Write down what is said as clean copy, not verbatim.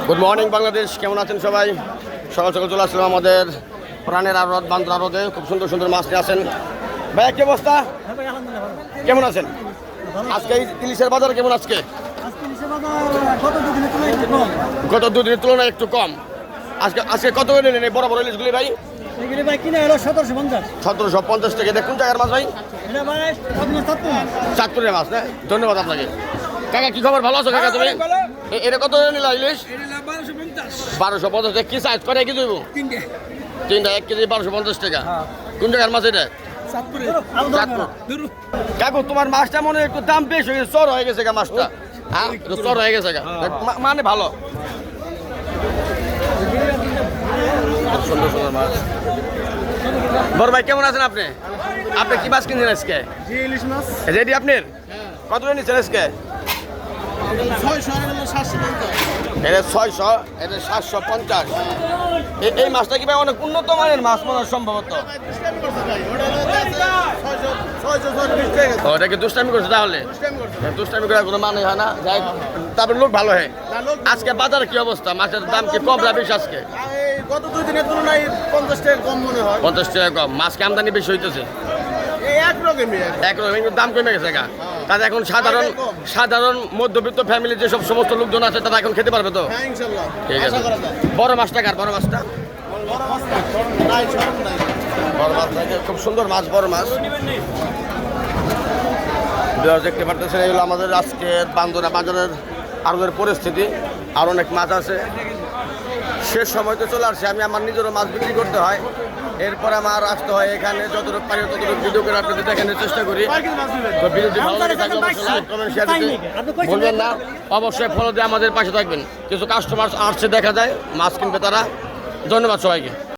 Good morning Bangladesh, কেমন আছেন সবাই? সকাল সকাল চলে আসলাম আমাদের প্রাণের আড়ত বান্দ্রা আড়তে। খুব সুন্দর সুন্দর মাছ নিয়ে আসেন। ভাই কি অবস্থা, কেমন আছেন? আজকে ইলিশের বাজার কেমন? আজকে গত দুদিনের তুলনায় একটু কম। আজকে আজকে কত করে নেন বড় বড় ইলিশগুলি ভাই? 1750 টাকা। এটা কোন জায়গার মাছ ভাই? চাঁদপুরের মাছ না? ধন্যবাদ আপনাকে। কাকা কি খবর, ভালো আছো কাকা তুমি? এটা কত করে নিলা ইলিশ? 1250 টাকা। কি সাইজ করে কি দেব? তিনটা 1 কেজি 1250 টাকা। কোন জায়গার মাছ এটা? চাঁদপুর। কাকু তোমার মাছটা মনে একটু দাম বেশি হয়ে গেছে, চর হয়ে গেছে মাছটা। হ্যাঁ চর হয়ে গেছে, মানে ভালো সুন্দর সুন্দর মাছ। বড় ভাই কেমন আছেন আপনি? আপনি কি মাছ কিনছেন আজকে? ইলিশ মাছ রেডি আপনার? কত করে নিচ্ছেন আজকে? 600, এটা 750। এই মাছটা কি ভাই অনেক উন্নত মানের মাছ মনে হয় সম্ভবত? ওটা কি দুষ্টামি করছে? তাহলে দুষ্টামি করার কোনো মানে হয় না। যাই তারপরে লোক ভালো হয়। আজকে বাজারে কি অবস্থা? মাছের দাম কি কম না বেশি আজকে? গত 2 দিনের তুলনায় 50 টাকা কম মনে হয়। 50 টাকা কম। মাছ কি আমদানি বেশি হইতেছে? একরকমই কিন্তু দাম কমে গেছে গা। তাদের এখন সাধারণ মধ্যবিত্ত ফ্যামিলির যেসব সমস্ত লোকজন আছে তারা এখন খেতে পারবে তো? হ্যাঁ ইনশাআল্লাহ। ঠিক আছে। বড় মাছটা কার? বড় মাছটা বড় মাছ থাকে, খুব সুন্দর মাছ, বড় মাছ। দেখতে পারতেছেন এগুলো আমাদের আজকে বান্দরা বাজারের আড়তের পরিস্থিতি। আর অনেক মাছ আছে। শেষ সময় তো চলে আসছে, আমি আমার নিজেরও মাছ বিক্রি করতে হয়, এরপর আমার আসতে হয় এখানে। যতটুকু পারি ততটুকু ভিডিও করে আপনাদের দেখানোর চেষ্টা করি। তো ভিডিওটি ভালো লাগে থাকলে অবশ্যই লাইক কমেন্ট শেয়ার দিতে ভুলবেন না। অবশ্যই ফলো দিয়ে আমাদের পাশে থাকবেন। কিছু কাস্টমার আসছে দেখা যায়, মাছ কিনবে তারা। ধন্যবাদ সবাইকে।